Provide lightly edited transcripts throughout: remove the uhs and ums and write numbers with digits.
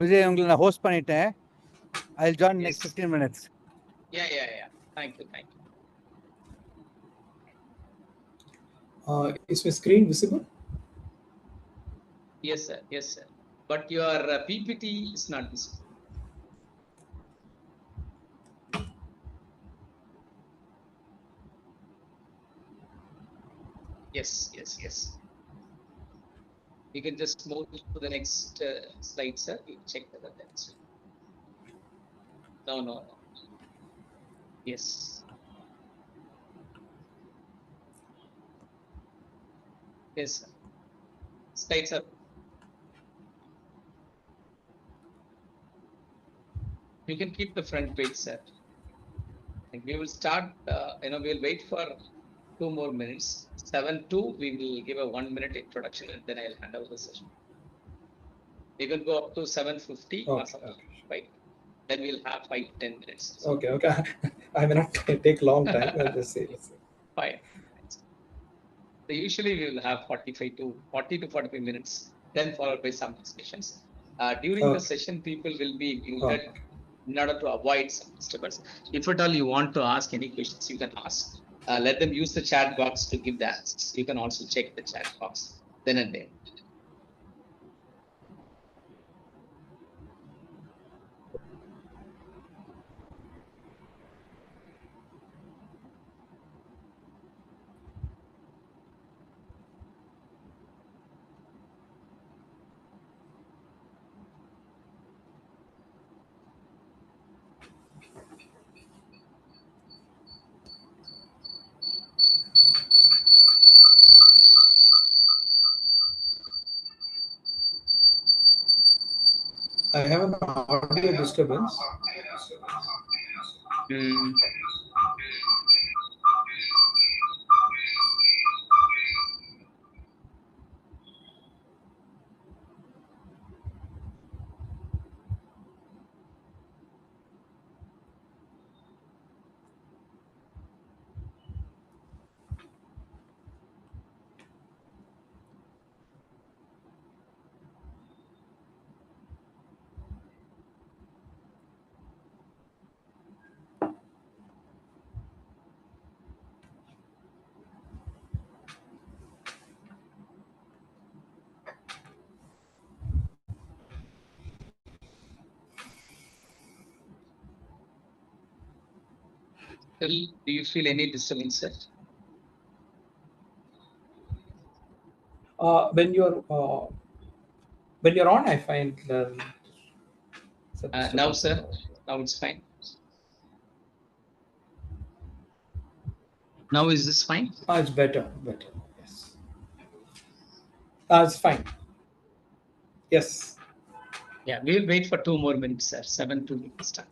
விஜய் உங்களை நான் ஹோஸ்ட் பண்ணிட்டேன். I'll join next Yes. 15 minutes. Yeah. Thank you. Is my screen visible? Yes, sir. But your PPT is not visible. Yes. You can just move to the next slide, sir. You check the text. No. Yes. Yes, sir. Slides up. You can keep the front page, sir. And we will start, we'll wait for 2 more minutes. 7:02, we will give a 1-minute introduction and then I'll hand over the session. You can go up to 7:50 or something, right? Then we'll have 5-10 minutes. Okay. I may not take long time. Let's see. Fine. So usually we will have 40 to 45 minutes, then followed by some discussions. During the session, people will be muted in order to avoid some disturbance. If at all you want to ask any questions, you can ask. Let them use the chat box to give the answers. You can also check the chat box then and there. I have an audio disturbance. Do you feel any disturbance, sir? When you're on, I find now, sir. Now it's fine. Now is this fine? It's better. Yes. It's fine. Yes. Yeah, we'll wait for 2 more minutes, sir. 7:02 we will start.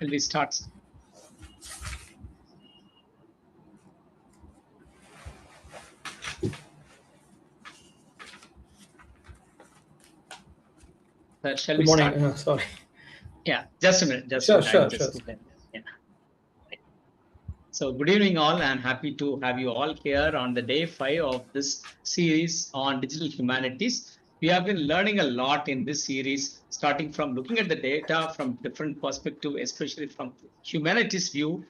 Will we start? Sir, shall Good we morning. start? Sorry. Yeah, just a minute. Sure. Yeah. So good evening all. I'm happy to have you all here on the day 5 of this series on digital humanities. We have been learning a lot in this series, starting from looking at the data from different perspective, especially from humanities view.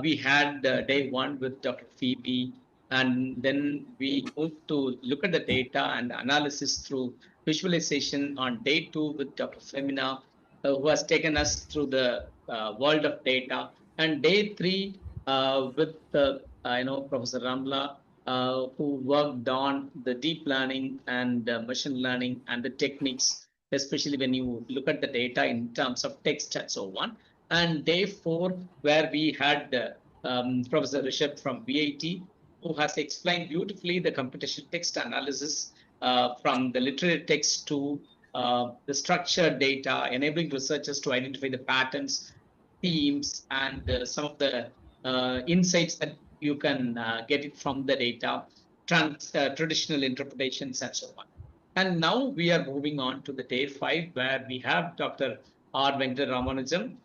We had day 1 with Dr. Phoebe, and then we moved to look at the data and analysis through visualization on day 2 with Dr. Femina, who has taken us through the world of data. And day 3 with Professor Ramla, who worked on the deep learning and machine learning and the techniques, especially when you look at the data in terms of text and so on. And day 4, where we had Professor Rishabh from VIT, who has explained beautifully the computational text analysis from the literary text to the structured data, enabling researchers to identify the patterns, themes, and some of the insights that you can get it from the data, traditional interpretations, and so on. And now we are moving on to the day 5, where we have Dr. R. Venkata Ramanujam,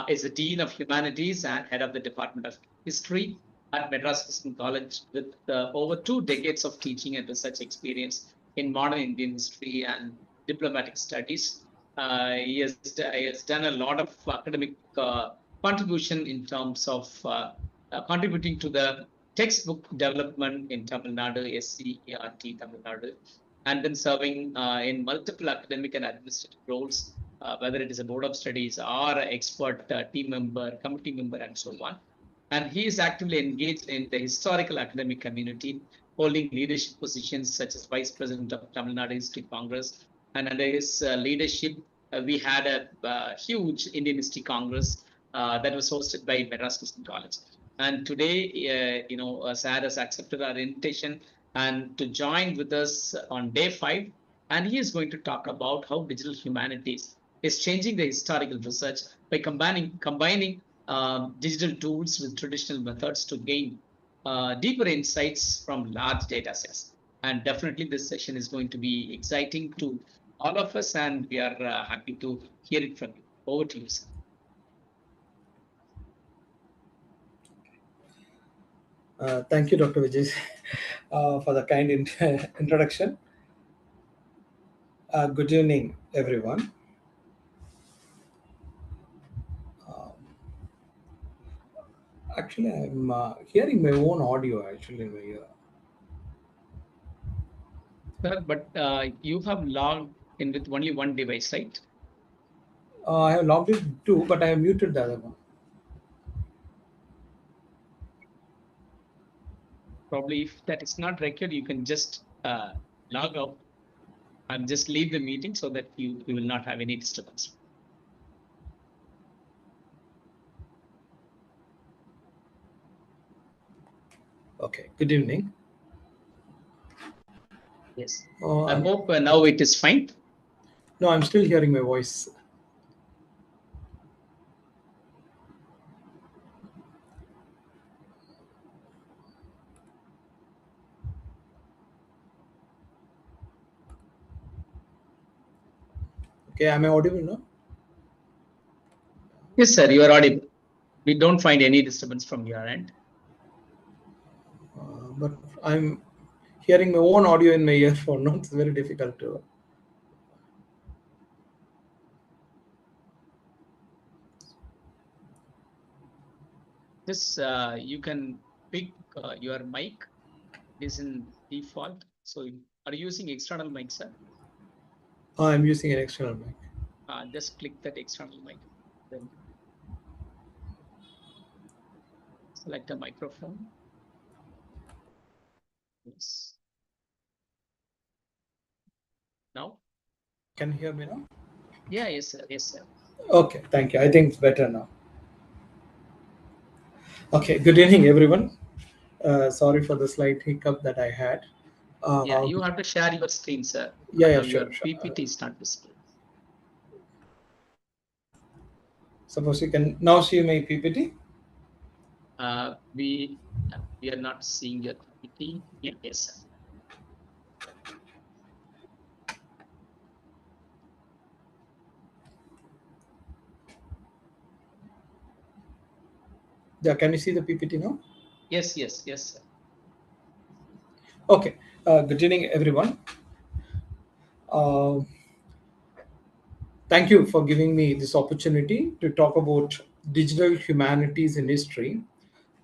is the Dean of Humanities and Head of the Department of History at Madras Christian College, with over 2 decades of teaching and research experience in modern Indian history and diplomatic studies. He has done a lot of academic contribution in terms of contributing to the textbook development in Tamil Nadu, SCERT Tamil Nadu, and then serving in multiple academic and administrative roles, whether it is a board of studies or an expert team member, committee member, and so on. And he is actively engaged in the historical academic community, holding leadership positions such as Vice President of Tamil Nadu History Congress. And under his leadership, we had a huge Indian History Congress that was hosted by Madras Christian College. And today, Sad has accepted our invitation and to join with us on day 5. And he is going to talk about how digital humanities is changing the historical research by combining digital tools with traditional methods to gain deeper insights from large data sets. And definitely, this session is going to be exciting to all of us, and we are happy to hear it from you. Over to you, sir. Thank you, Dr. Vijay, for the kind introduction. Good evening, everyone. Um, Actually, I'm hearing my own audio actually in my ear. Sir, but you have logged in with only one device, right? I have logged in too, but I have muted the other one. Probably if that is not required, you can just log out and just leave the meeting so that you will not have any disturbance. Okay, good evening. Yes. I hope now it is fine. No, I'm still hearing my voice. Okay, am I audible now? Yes, sir, you are audible. We don't find any disturbance from your end. But I'm hearing my own audio in my earphone. No, it's very difficult to. This you can pick your mic. It is in default. So are you using external mic, sir? I'm using an external mic. Just click that external mic. Then select a microphone. Yes. Now? Can you hear me now? Yeah, yes, sir. Yes, sir. Okay, thank you. I think it's better now. Okay, good evening, everyone. Sorry for the slight hiccup that I had. Yeah, you have to share your screen, sir. Yeah, Your sure. PPT is not visible. Suppose you can now see my PPT. We are not seeing your PPT. Yeah, yes, sir. Yeah, can you see the PPT now? Yes, yes, yes, sir. Okay. Good evening, everyone. Uh, Thank you for giving me this opportunity to talk about digital humanities in history,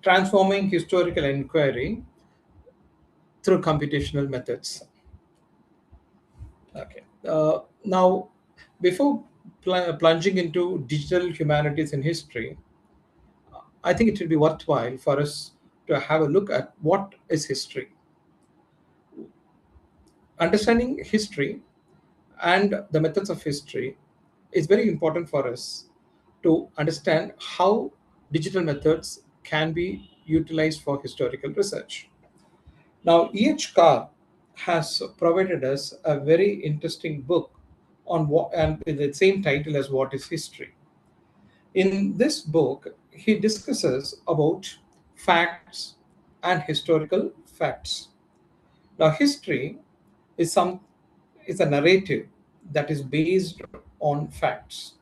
transforming historical inquiry through computational methods. Okay. Now, before plunging into digital humanities in history, I think it would be worthwhile for us to have a look at what is history. Understanding history and the methods of history is very important for us to understand how digital methods can be utilized for historical research. Now, E.H. Carr has provided us a very interesting book on what, and with the same title as What is History. In this book, he discusses about facts and historical facts. Now, history is some is a narrative that is based on facts.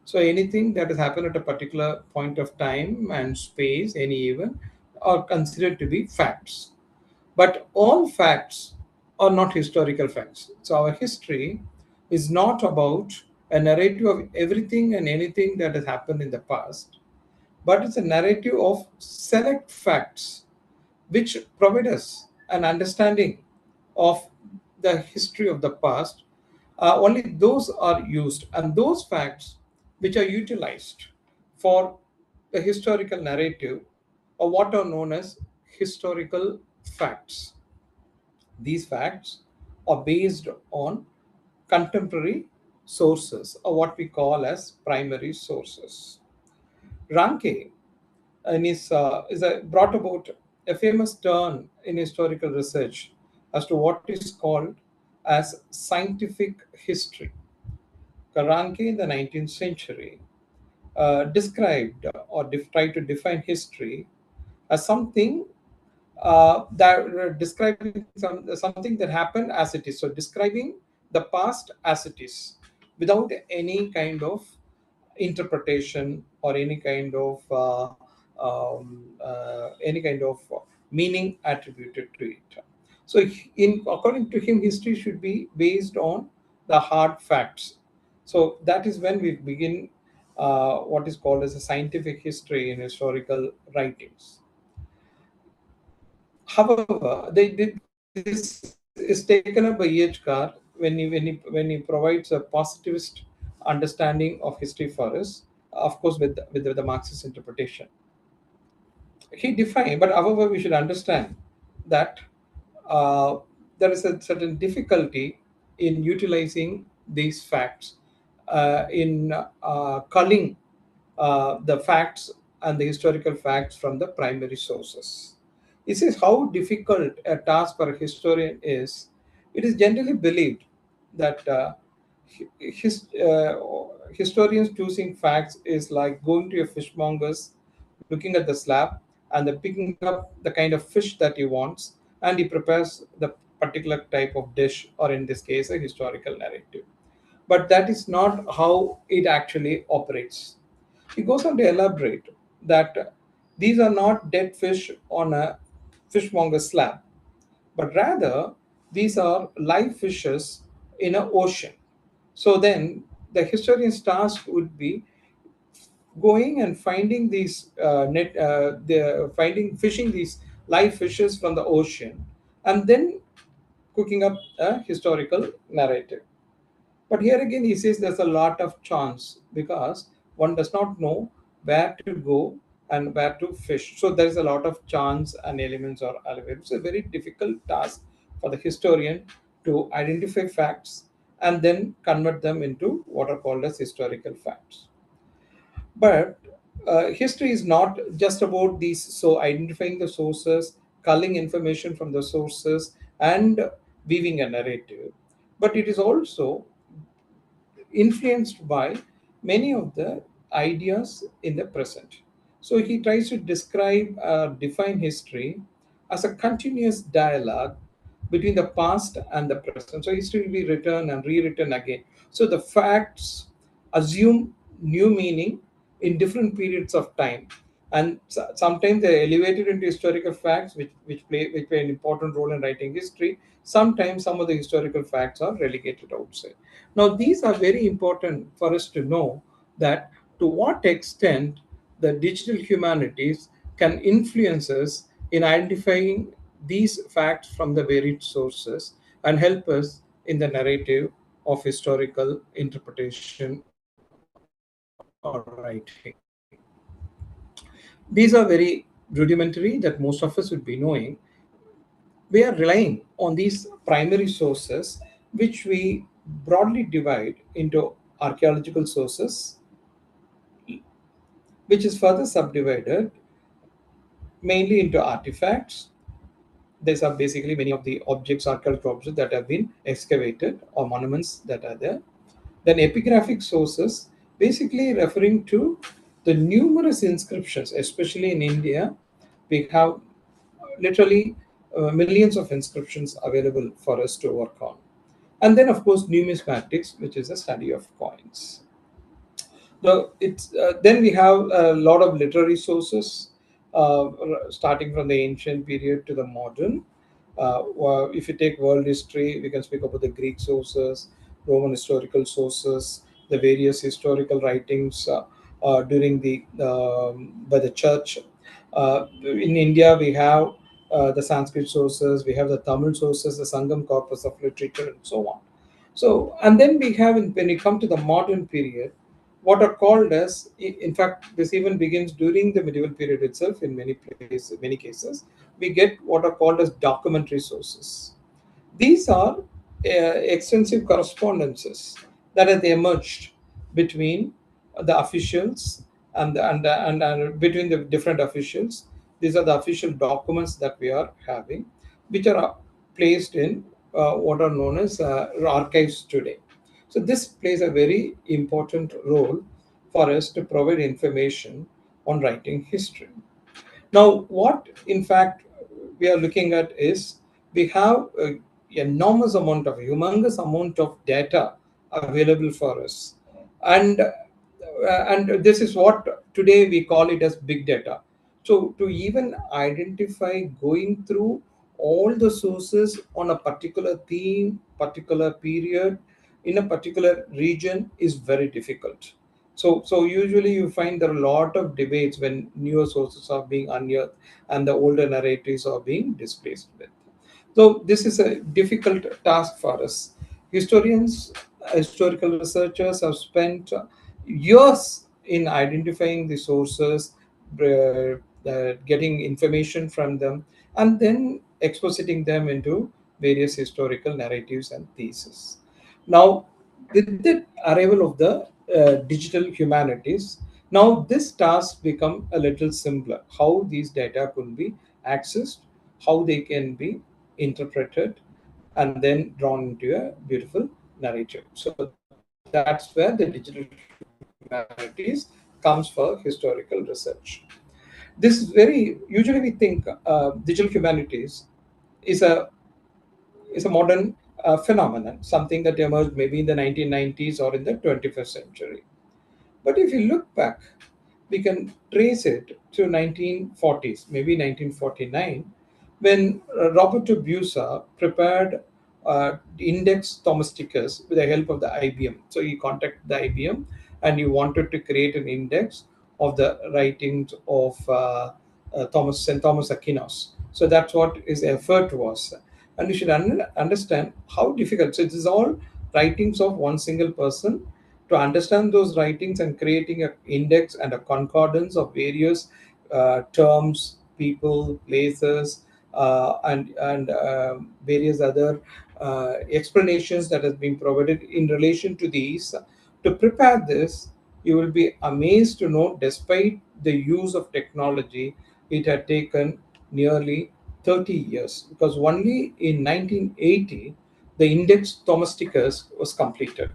So anything that has happened at a particular point of time and space, any event, are considered to be facts. But all facts are not historical facts. So our history is not about a narrative of everything and anything that has happened in the past, but it's a narrative of select facts which provide us an understanding of the history of the past. Only those are used, and those facts which are utilized for the historical narrative are what are known as historical facts. These facts are based on contemporary sources, or what we call as primary sources. Ranke and is brought about a famous turn in historical research as to what is called as scientific history. Karanke in the 19th century described or tried to define history as something that describing something that happened as it is. So describing the past as it is without any kind of interpretation or any kind of meaning attributed to it. So, in according to him, history should be based on the hard facts. So that is when we begin what is called as a scientific history in historical writings. However, this is taken up by E.H. Carr when he provides a positivist understanding of history for us, of course, with the Marxist interpretation. He defined, but however, we should understand that uh, there is a certain difficulty in utilizing these facts in culling the facts and the historical facts from the primary sources. This is how difficult a task for a historian is. It is generally believed that his, historians choosing facts is like going to a fishmonger's, looking at the slab, and then picking up the kind of fish that he wants, and he prepares the particular type of dish, or in this case, a historical narrative. But that is not how it actually operates. He goes on to elaborate that these are not dead fish on a fishmonger slab, but rather these are live fishes in an ocean. So then the historian's task would be going and finding these fishing these live fishes from the ocean, and then cooking up a historical narrative. But here again, he says there's a lot of chance because one does not know where to go and where to fish. So there's a lot of chance and elements are available. It's a very difficult task for the historian to identify facts and then convert them into what are called as historical facts. But history is not just about these. So identifying the sources, culling information from the sources, and weaving a narrative. But it is also influenced by many of the ideas in the present. So he tries to describe define history as a continuous dialogue between the past and the present. So history will be written and rewritten again. So the facts assume new meaning in different periods of time, and sometimes they're elevated into historical facts, which play an important role in writing history. Sometimes some of the historical facts are relegated outside. Now these are very important for us to know, that to what extent the digital humanities can influence us in identifying these facts from the varied sources and help us in the narrative of historical interpretation or writing. These are very rudimentary that most of us would be knowing. We are relying on these primary sources, which we broadly divide into archaeological sources, which is further subdivided mainly into artifacts. These are basically many of the objects, archaeological objects that have been excavated, or monuments that are there. Then epigraphic sources, basically referring to the numerous inscriptions, especially in India. We have literally millions of inscriptions available for us to work on. And then, of course, numismatics, which is a study of coins. Then we have a lot of literary sources, starting from the ancient period to the modern. If you take world history, we can speak about the Greek sources, Roman historical sources, the various historical writings during the by the church. In India, we have the Sanskrit sources, we have the Tamil sources, the Sangam corpus of literature, and so on. So, and then we have, when we come to the modern period, what are called as, in fact, this even begins during the medieval period itself. In many cases, we get what are called as documentary sources. These are extensive correspondences that have emerged between the officials and between the different officials. These are the official documents that we are having, which are placed in what are known as archives today. So this plays a very important role for us to provide information on writing history. Now, what in fact we are looking at is, we have a humongous amount of data available for us, and this is what today we call it as big data. So to even identify, going through all the sources on a particular theme, particular period, in a particular region is very difficult. So usually you find there are a lot of debates when newer sources are being unearthed and the older narratives are being displaced with. So this is a difficult task for us. Historians, historical researchers have spent years in identifying the sources, getting information from them, and then expositing them into various historical narratives and theses. Now, with the arrival of the digital humanities, now this task become a little simpler. How these data could be accessed, how they can be interpreted, and then drawn into a beautiful narrative. So that's where the digital humanities comes for historical research. This is very, usually we think digital humanities is a modern phenomenon, something that emerged maybe in the 1990s or in the 21st century. But if you look back, we can trace it to 1940s, maybe 1949, when Roberto Busa prepared Index Thomisticus with the help of the IBM. So he contacted the IBM and he wanted to create an index of the writings of Thomas St. Thomas Aquinas. So that's what his effort was. And you should understand how difficult. So it is all writings of one single person. To understand those writings and creating an index and a concordance of various terms, people, places, and various other explanations that has been provided in relation to these. To prepare this, you will be amazed to know, despite the use of technology, it had taken nearly 30 years, because only in 1980 the Index Thomisticus was completed.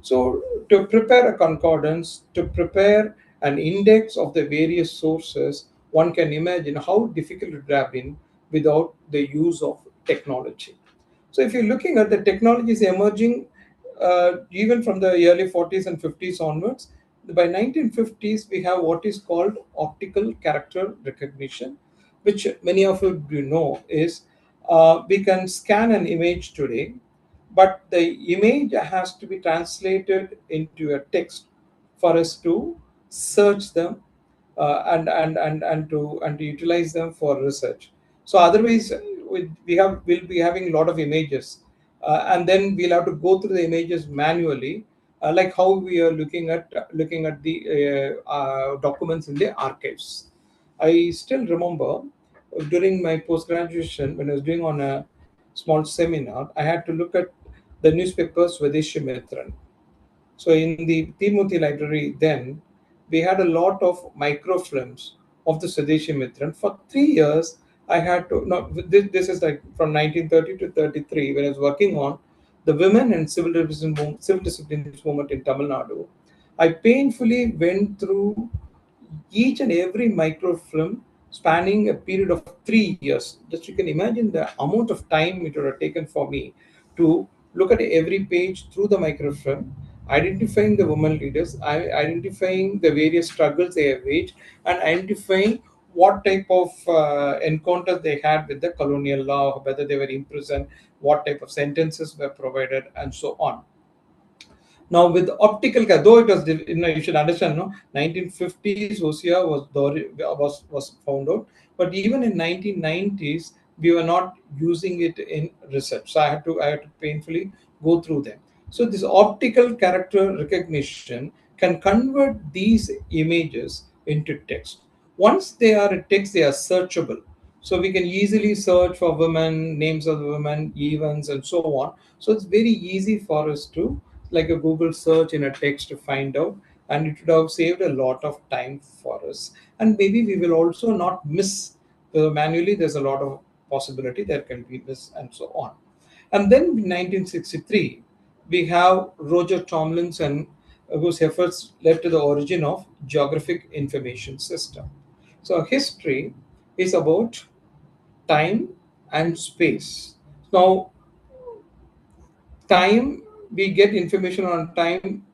So, to prepare a concordance, to prepare an index of the various sources, one can imagine how difficult it would have been without the use of technology. So, if you're looking at the technologies emerging even from the early 40s and 50s onwards, By 1950s, we have what is called optical character recognition, which many of you do know is we can scan an image today, but the image has to be translated into a text for us to search them and to utilize them for research. So otherwise, we'll be having a lot of images, and then we'll have to go through the images manually, like how we are looking at the documents in the archives. I still remember during my post graduation when I was doing on a small seminar, I had to look at the newspaper Swadeshi Mitran. So in the Timothy library then, we had a lot of microfilms of the Swadeshi Mitran. For 3 years, I had to, no, this is like from 1930 to 33, when I was working on the women and civil disciplines movement in Tamil Nadu. I painfully went through each and every microfilm spanning a period of 3 years. Just you can imagine the amount of time it would have taken for me to look at every page through the microfilm, identifying the women leaders, identifying the various struggles they have waged, and identifying what type of encounters they had with the colonial law, whether they were imprisoned, what type of sentences were provided, and so on. Now with optical, though it was, you should understand, no, 1950s OCR was found out, but even in 1990s we were not using it in research. So I had to painfully go through them. So this optical character recognition can convert these images into text. Once they are a text, they are searchable. So we can easily search for women, names of the women, events, and so on. So it's very easy for us to, like a Google search in a text, to find out, and it would have saved a lot of time for us. And maybe we will also not miss manually. There's a lot of possibility there can be miss and so on. And then in 1963, we have Roger Tomlinson, whose efforts led to the origin of geographic information system. So history is about time and space. Now, time, we get information on time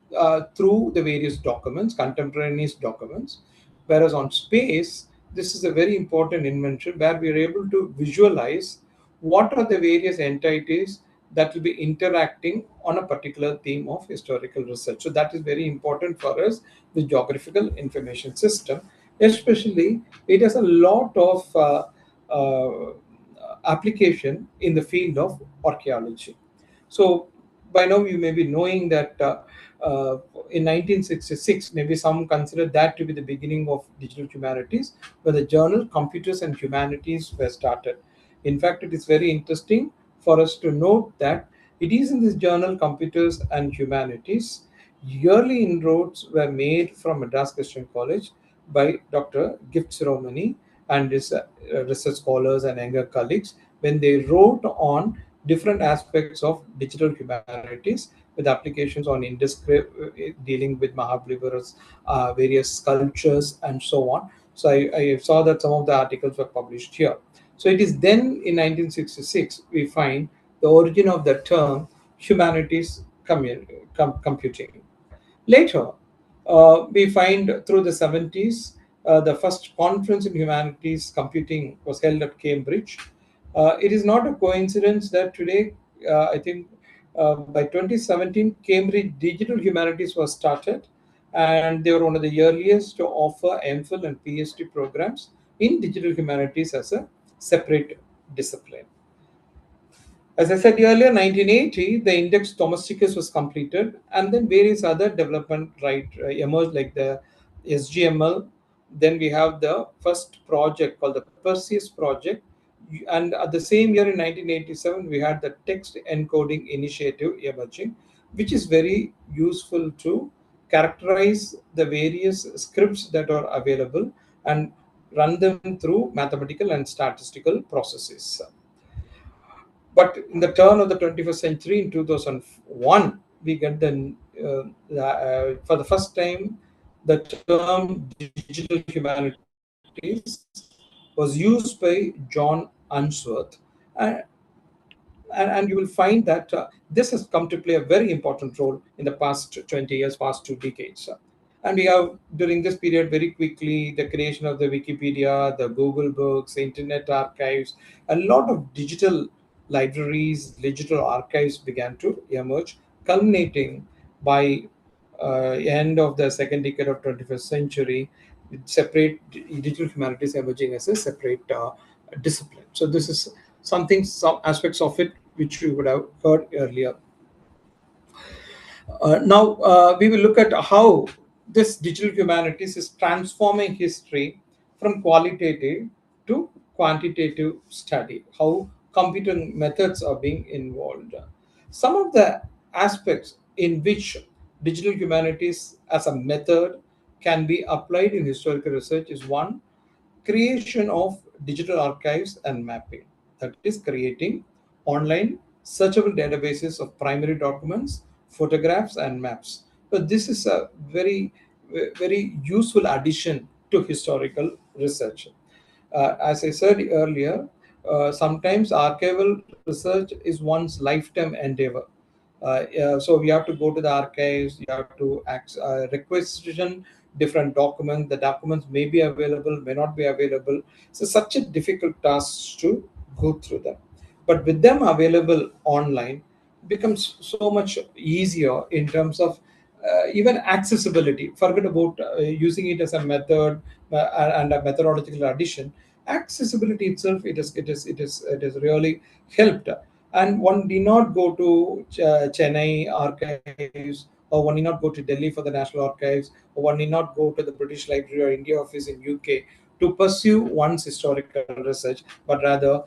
through the various documents, contemporaneous documents, whereas on space, this is a very important invention where we are able to visualize what are the various entities that will be interacting on a particular theme of historical research. So that is very important for us, the geographical information system. Especially it has a lot of uh, application in the field of archaeology. So by now you may be knowing that uh, in 1966, maybe some consider that to be the beginning of digital humanities, where the journal Computers and Humanities were started. In fact, it is very interesting for us to note that it is in this journal Computers and Humanities, yearly inroads were made from Madras Christian College by Dr. Gift Romani and his research scholars and younger colleagues, when they wrote on different aspects of digital humanities with applications on dealing with Mahabalipuram's various sculptures and so on. So I saw that some of the articles were published here. So it is then in 1966 we find the origin of the term humanities computing. Later, we find through the 70s, the first conference in humanities computing was held at Cambridge. It is not a coincidence that today, I think by 2017, Cambridge Digital Humanities was started, and they were one of the earliest to offer MPhil and PhD programs in digital humanities as a separate discipline. As I said earlier, 1980, the Index Domesticus was completed, and then various other development emerged, like the SGML. Then we have the first project called the Perseus project, and at the same year in 1987, we had the Text Encoding Initiative emerging, which is very useful to characterize the various scripts that are available and run them through mathematical and statistical processes. But in the turn of the 21st century, in 2001, we get for the first time, the term digital humanities was used by John Unsworth. And, and you will find that this has come to play a very important role in the past 20 years, past 2 decades. And we have during this period very quickly the creation of the Wikipedia, the Google Books, Internet archives, a lot of digital libraries, digital archives began to emerge, culminating by end of the second decade of 21st century, with separate digital humanities emerging as a separate discipline. So this is something, some aspects of it which we would have heard earlier. Now, we will look at how this digital humanities is transforming history from qualitative to quantitative study, how computer methods are being involved. Some of the aspects in which digital humanities as a method can be applied in historical research is: one, creation of digital archives and mapping, that is creating online searchable databases of primary documents, photographs and maps. So this is a very useful addition to historical research. As I said earlier, sometimes archival research is one's lifetime endeavor. Yeah, so we have to go to the archives, you have to requisition different documents. The documents may be available, may not be available. So such a difficult task to go through them. But with them available online, becomes so much easier in terms of even accessibility. Forget about using it as a method and a methodological addition. Accessibility itself, it is really helped, and one need not go to Chennai archives, or one need not go to Delhi for the National Archives, or one need not go to the British Library or India office in UK to pursue one's historical research, but rather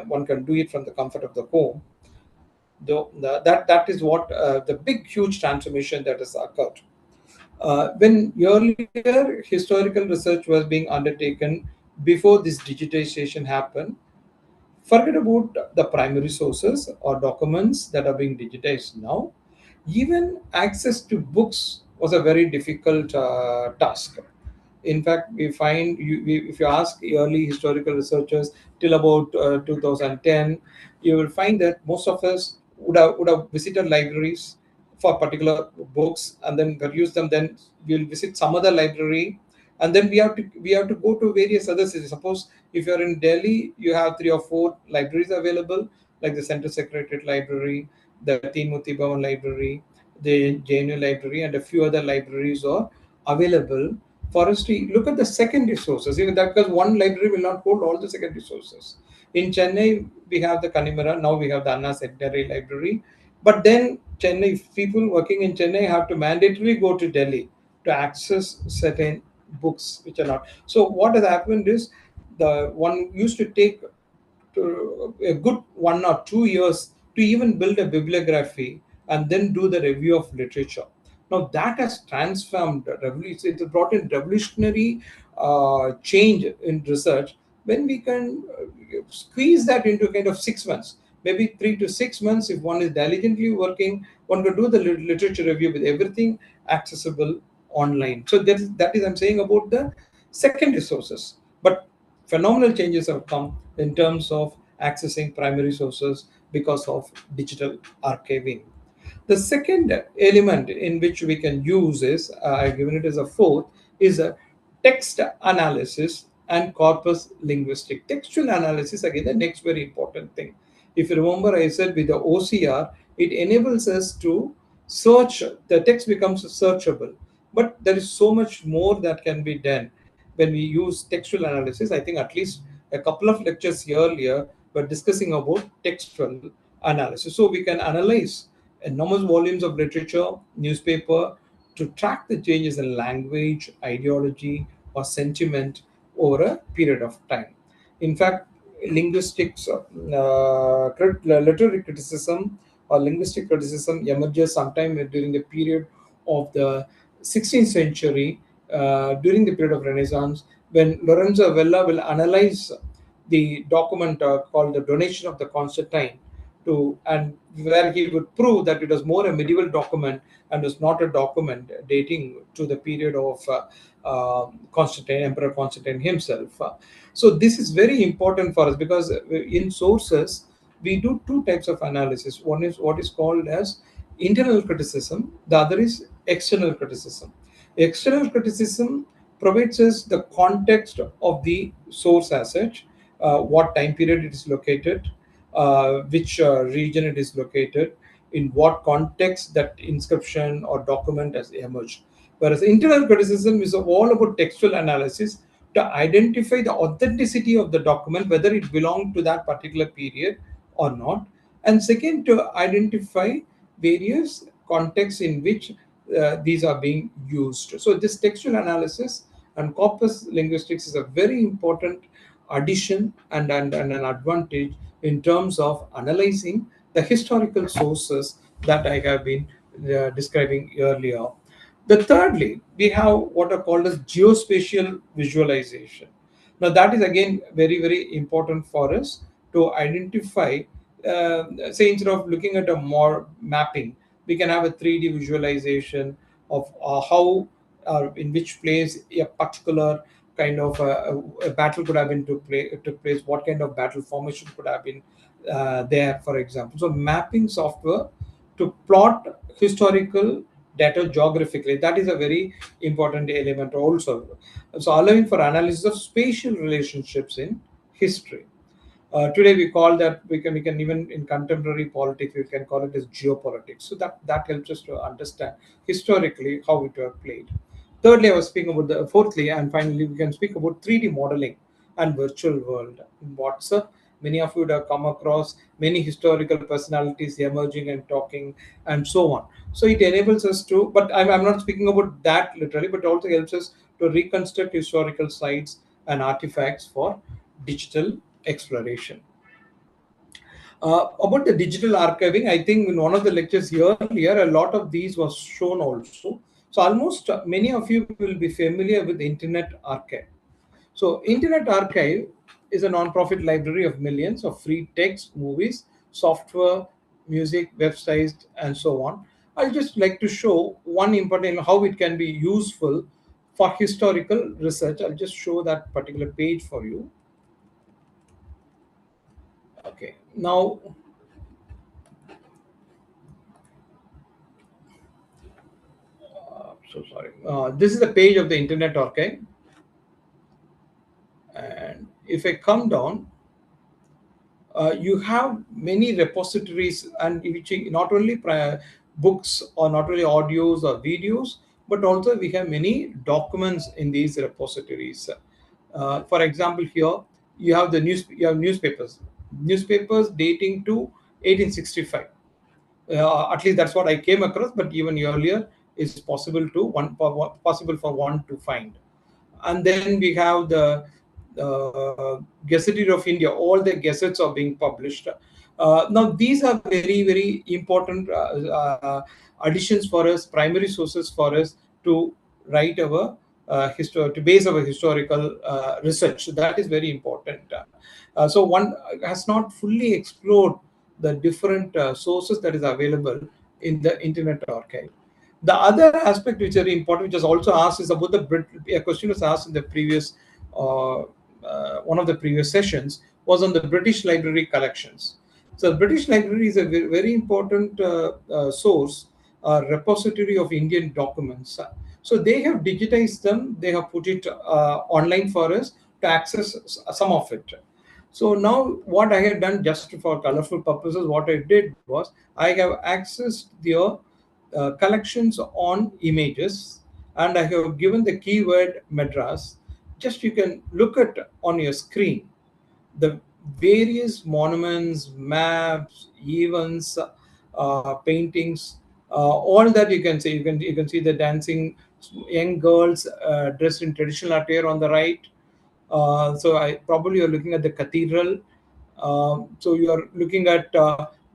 one can do it from the comfort of the home. Though that is what the big huge transformation that has occurred. When earlier historical research was being undertaken before this digitization happened, forget about the primary sources or documents that are being digitized now. Even access to books was a very difficult task. In fact, we find if you ask early historical researchers till about 2010, you will find that most of us would have visited libraries for particular books and then peruse them. Then we'll visit some other library, and then we have to go to various other cities. Suppose if you're in Delhi, you have three or four libraries available, like the Central Secretariat Library, the Tinmurti Bhavan Library, the JNU Library, and a few other libraries are available for us to look at the secondary sources. Even that, because one library will not hold all the secondary sources. In Chennai, we have the Kanimara. Now we have the Anna Secondary Library. But then Chennai people working in Chennai have to mandatorily go to Delhi to access certain books which are not. So what has happened is the one used to take to a good 1 or 2 years to even build a bibliography and then do the review of literature. Now that has transformed, it has brought in revolutionary change in research when we can squeeze that into kind of 6 months, maybe 3 to 6 months. If one is diligently working, one can do the literature review with everything accessible online. So that is I'm saying about the secondary sources. But phenomenal changes have come in terms of accessing primary sources because of digital archiving. The second element in which we can use is, I've given it as a fourth, is a text analysis and corpus linguistic. Textual analysis, again, the next very important thing. If you remember, I said with the OCR, it enables us to search, the text becomes searchable. But there is so much more that can be done when we use textual analysis. I think at least a couple of lectures earlier were discussing about textual analysis. So we can analyze enormous volumes of literature, newspaper, to track the changes in language, ideology, or sentiment over a period of time. In fact, linguistics, literary criticism or linguistic criticism emerges sometime during the period of the 16th century, during the period of Renaissance, when Lorenzo Vella will analyze the document called the Donation of the Constantine, to and where he would prove that it was more a medieval document and was not a document dating to the period of Constantine, Emperor Constantine himself. So this is very important for us because in sources we do two types of analysis. One is what is called as internal criticism. The other is external criticism. External criticism provides us the context of the source as such, what time period it is located, which region it is located, in what context that inscription or document has emerged. Whereas internal criticism is all about textual analysis to identify the authenticity of the document, whether it belonged to that particular period or not. And second, to identify various contexts in which these are being used. So this textual analysis and corpus linguistics is a very important addition and an advantage in terms of analyzing the historical sources that I have been describing earlier. The thirdly, we have what are called as geospatial visualization. Now that is again very important for us to identify. Say instead of looking at a more mapping, we can have a 3D visualization of how in which place a particular kind of a battle could have been took place, what kind of battle formation could have been there, for example. So mapping software to plot historical data geographically, that is a very important element also. So allowing for analysis of spatial relationships in history. Today we call that, we can even in contemporary politics we can call it as geopolitics. So that helps us to understand historically how it was played. Thirdly, I was speaking about the fourthly, and finally we can speak about 3D modeling and virtual world. What's many of you would have come across many historical personalities emerging and talking and so on. So it enables us to, but I'm not speaking about that literally, but also helps us to reconstruct historical sites and artifacts for digital exploration. About the digital archiving, I think in one of the lectures earlier, a lot of these was shown also. So almost many of you will be familiar with Internet Archive. So Internet Archive is a non-profit library of millions of free text, movies, software, music, websites, and so on. I'll just like to show one important how it can be useful for historical research. I'll just show that particular page for you. Okay, now so sorry. This is the page of the Internet Archive, and if I come down, you have many repositories, and which not only books or not only audios or videos, but also we have many documents in these repositories. For example, here you have newspapers dating to 1865. At least that's what I came across, but even earlier is possible to possible for one to find. And then we have the Gazetteer of India. All the gazettes are being published. Now these are very important additions for us, primary sources for us to write our to base our historical research. So that is very important. So one has not fully explored the different sources that is available in the Internet Archive. The other aspect which is very important, which is also asked, is about a question was asked in the previous one of the previous sessions, was on the British Library collections. So, British Library is a very important source, repository of Indian documents. So, they have digitized them. They have put it online for us to access some of it. So now what I had done, just for colorful purposes, what I did was I have accessed their collections on images, and I have given the keyword Madras. Just you can look at on your screen the various monuments, maps, events, paintings, all that you can see. You can see the dancing young girls dressed in traditional attire on the right. So I probably you're looking at the cathedral. So you are looking at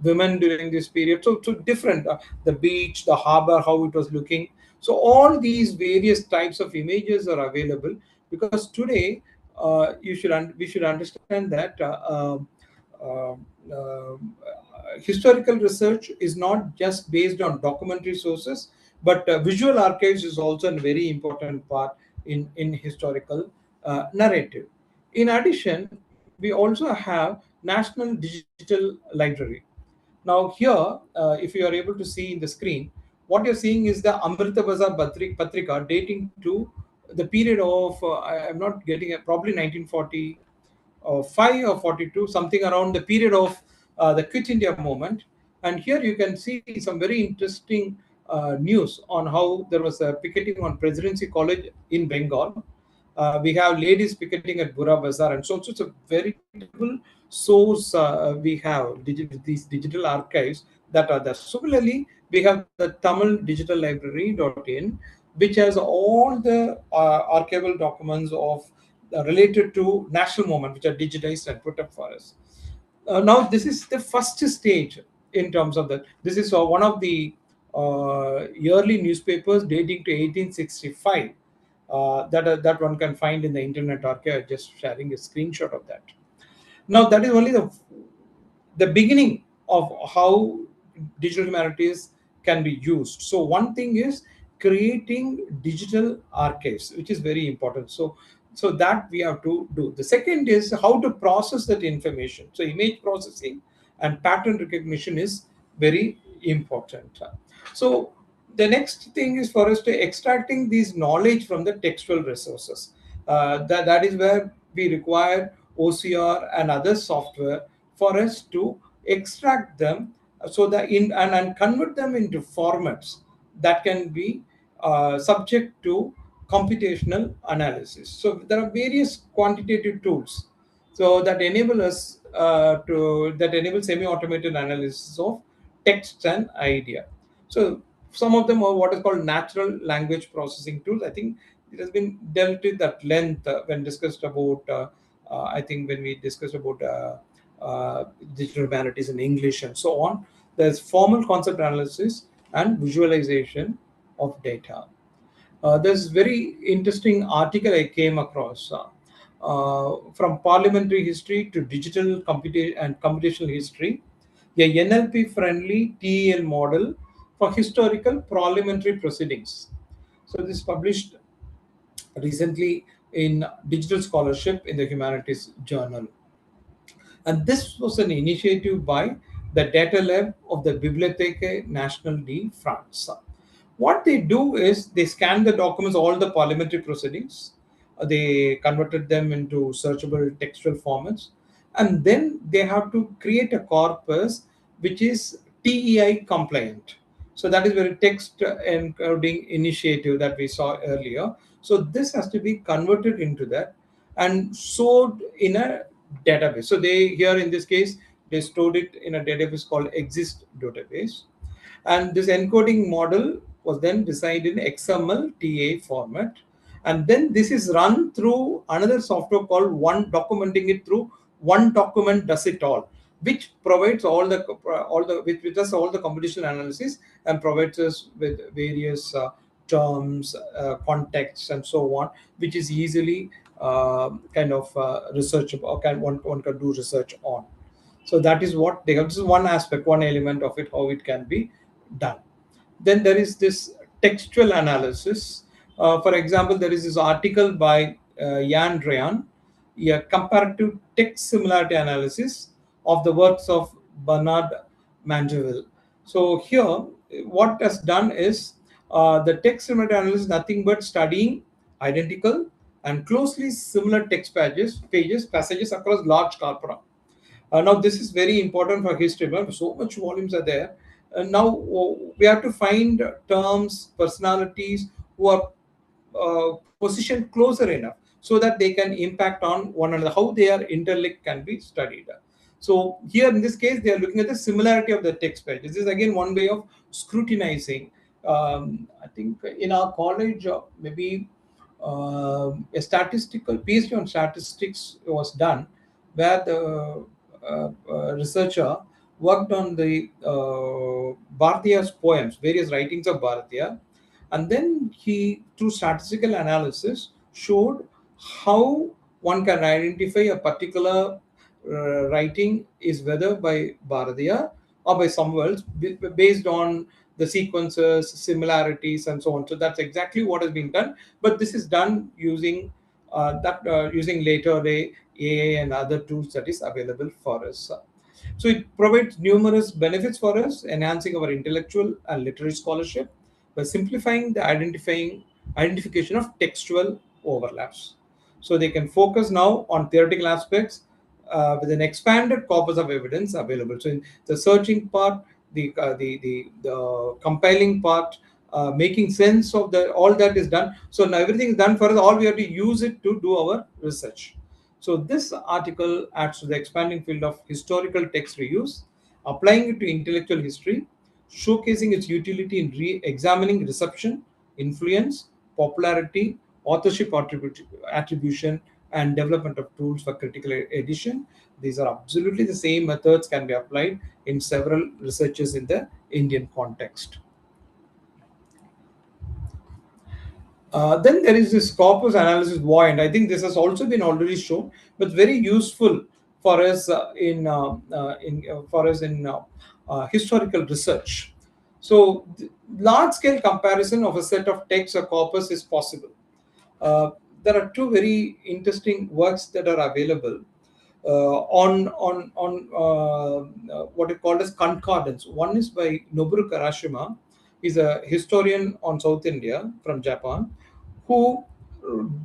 women during this period. So different, the beach, the harbor, how it was looking. So all these various types of images are available, because today we should understand that uh, uh, historical research is not just based on documentary sources, but visual archives is also a very important part in historical narrative. In addition, we also have National Digital Library. Now here, if you are able to see in the screen, what you're seeing is the Amrita Bazar Patrika dating to the period of, I'm not getting it, probably 1945 or 42, something around the period of the Quit India movement. And here you can see some very interesting news on how there was a picketing on Presidency College in Bengal. We have ladies picketing at Bura Bazaar, and so it's a veritable source. We have these digital archives that are there. Similarly, we have the Tamil Digital Library.in, which has all the archival documents of related to national movement, which are digitized and put up for us. Now, this is the first stage in terms of that. This is one of the yearly newspapers dating to 1865 that one can find in the Internet Archive. Just sharing a screenshot of that. Now, that is only the beginning of how digital humanities can be used. So one thing is creating digital archives, which is very important. So that we have to do. The second is how to process that information. So image processing and pattern recognition is very important. So the next thing is for us to extracting these knowledge from the textual resources. That is where we require OCR and other software for us to extract them, so that and convert them into formats that can be subject to computational analysis. So there are various quantitative tools so that enable us to that enable semi-automated analysis of text and idea. So some of them are what is called natural language processing tools. I think it has been dealt with at length when discussed about I think when we discussed about digital humanities in English and so on. There's formal concept analysis and visualization of data. There's very interesting article I came across from parliamentary history to digital and computational history, a NLP-friendly TEL model for historical parliamentary proceedings. So this is published recently in Digital Scholarship in the Humanities Journal. And this was an initiative by the Data Lab of the Bibliothèque Nationale de France. What they do is they scan the documents, all the parliamentary proceedings, they converted them into searchable textual formats, and then they have to create a corpus which is TEI compliant. So that is very text encoding initiative that we saw earlier. So this has to be converted into that and stored in a database. So they here in this case they stored it in a database called Exist database, and this encoding model was then designed in XML TA format, and then this is run through another software called One, documenting it through One Document Does It All, which provides which does all the computational analysis and provides us with various terms, contexts, and so on, which is easily kind of researchable, or one can do research on. So that is what they have. This is one aspect, one element of it, how it can be done. Then there is this textual analysis. For example, there is this article by Jan Ryan, a comparative text similarity analysis of the works of Bernard Mandeville. So here, what has done is the text similarity analysis is nothing but studying identical and closely similar text passages across large corpora. Now, this is very important for history. So much volumes are there. Now, we have to find terms, personalities who are positioned closer enough so that they can impact on one another. How they are interlinked can be studied. So here in this case, they are looking at the similarity of the text pages. This is again one way of scrutinizing. I think in our college, maybe a statistical PhD on statistics was done, where the researcher worked on the Bharatiya's poems, various writings of Bharatiya, and then he, through statistical analysis, showed how one can identify a particular writing is whether by Bharatiya or by someone else based on the sequences, similarities, and so on. So that's exactly what is being done. But this is done using using later AI and other tools that is available for us. So it provides numerous benefits for us, enhancing our intellectual and literary scholarship, by simplifying the identification of textual overlaps. So they can focus now on theoretical aspects with an expanded corpus of evidence available. So in the searching part, the compiling part, making sense of the all that is done. So now everything is done for us. All we have to use it to do our research. So this article adds to the expanding field of historical text reuse, applying it to intellectual history, showcasing its utility in re-examining reception, influence, popularity, authorship attribution, and development of tools for critical edition. These are absolutely the same methods can be applied in several researches in the Indian context. Then there is this corpus analysis void. I think this has also been already shown, but very useful for us historical research. So, large scale comparison of a set of text or corpus is possible. Uh, there are two very interesting works that are available on what is called as concordance. One is by Noboru Karashima. He's a historian on South India from Japan, who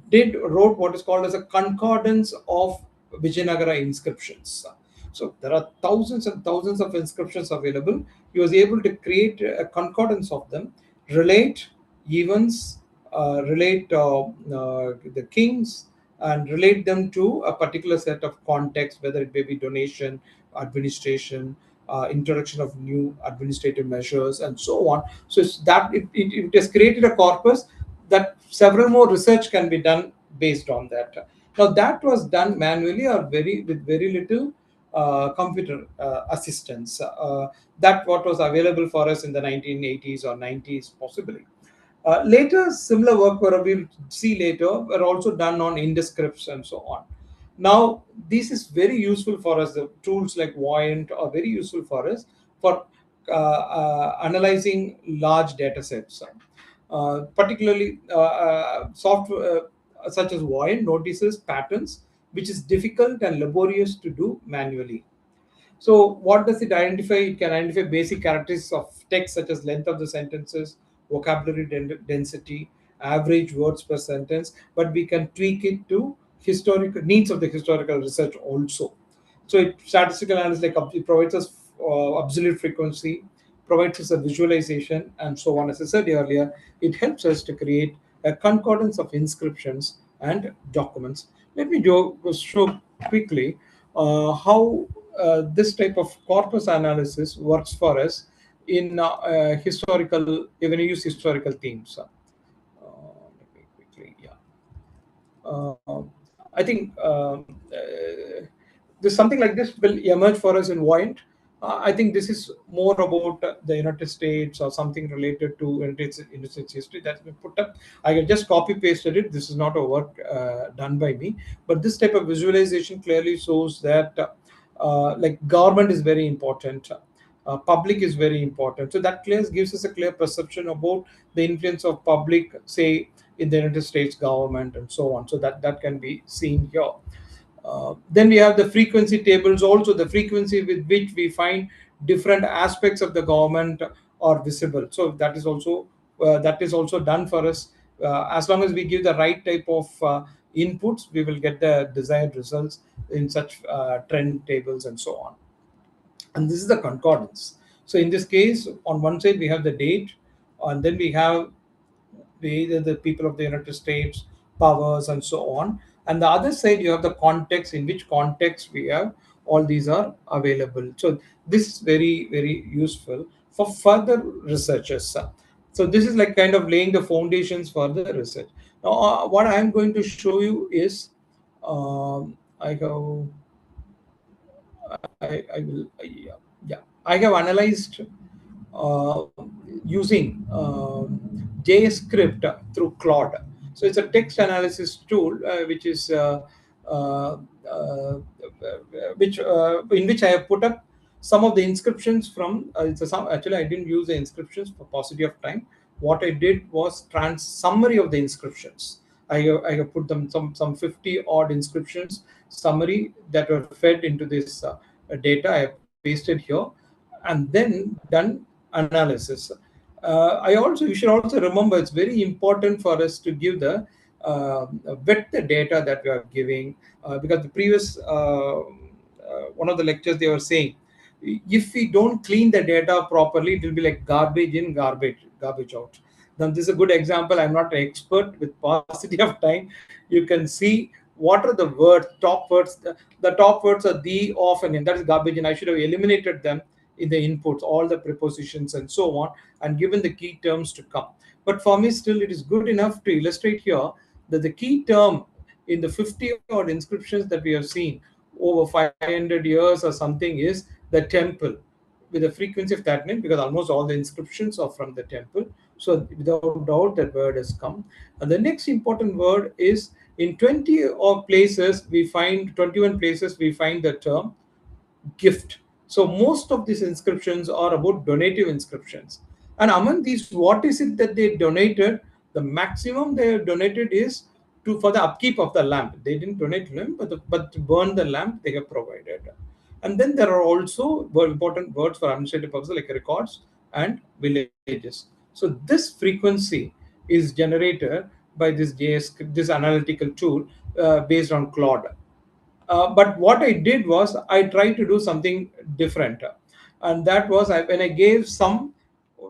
did wrote what is called as a concordance of Vijayanagara inscriptions. So there are thousands and thousands of inscriptions available. He was able to create a concordance of them, relate events, relate the kings, and relate them to a particular set of context, whether it may be donation, administration, introduction of new administrative measures, and so on. So it's that it has created a corpus that several more research can be done based on that. Now that was done manually or with very little computer assistance. That what was available for us in the 1980s or 90s possibly. Later, similar work where we'll see later were also done on indescripts and so on. Now, this is very useful for us. The tools like Voyant are very useful for us for analyzing large data sets. Particularly, software such as Voyant notices patterns, which is difficult and laborious to do manually. So, what does it identify? It can identify basic characteristics of text such as length of the sentences, vocabulary density, average words per sentence, but we can tweak it to historical needs of the historical research also. So, statistical analysis it provides us absolute frequency, provides us a visualization, and so on. As I said earlier, it helps us to create a concordance of inscriptions and documents. Let me go show quickly how this type of corpus analysis works for us in historical, when you use historical themes. Let me quickly, yeah. Uh, I think this something like this will emerge for us in Voyant. I think this is more about the United States or something related to United States history that's been put up. I can just copy pasted it. This is not a work done by me, but this type of visualization clearly shows that like government is very important. Public is very important. So that clear gives us a clear perception about the influence of public, say, in the United States government and so on. So that can be seen here. Then we have the frequency tables, also the frequency with which we find different aspects of the government are visible. So that is also done for us. As long as we give the right type of inputs, we will get the desired results in such trend tables and so on. And this is the concordance. So in this case, on one side we have the date, and then we have the people of the United States, powers, and so on. And the other side, you have the context, in which context we have all these are available. So this is very, very useful for further researchers. So this is like kind of laying the foundations for the research. Now, what I am going to show you is I will yeah, I have analyzed uh, using JS script through Claude. So it's a text analysis tool uh, uh, which in which I have put up some of the inscriptions from. Actually, I didn't use the inscriptions for paucity of time. What I did was summary of the inscriptions. I have put them some 50 odd inscriptions summary that were fed into this data. I have pasted here and then done analysis. You should also remember it's very important for us to give the vet the data that we are giving, because the previous one of the lectures they were saying, if we don't clean the data properly, it will be like garbage in, garbage out. Now this is a good example. I'm not an expert. With paucity of time, you can see what are the words, top words. The top words are the, of, and in. That is garbage in. I should have eliminated them in the inputs, all the prepositions and so on, and given the key terms to come. But for me, still, it is good enough to illustrate here that the key term in the 50 odd inscriptions that we have seen over 500 years or something is the temple, with a frequency of 39, because almost all the inscriptions are from the temple. So without doubt that word has come. And the next important word is, in 20 or places we find 21 places we find the term gift. So most of these inscriptions are about donative inscriptions. And among these, what is it that they donated? The maximum they have donated is to for the upkeep of the lamp. They didn't donate lamp, but to burn the lamp they have provided. And then there are also important words for administrative purposes like records and villages. So this frequency is generated by this JS, this analytical tool based on Claude. But what I did was I tried to do something different, and that was when I gave some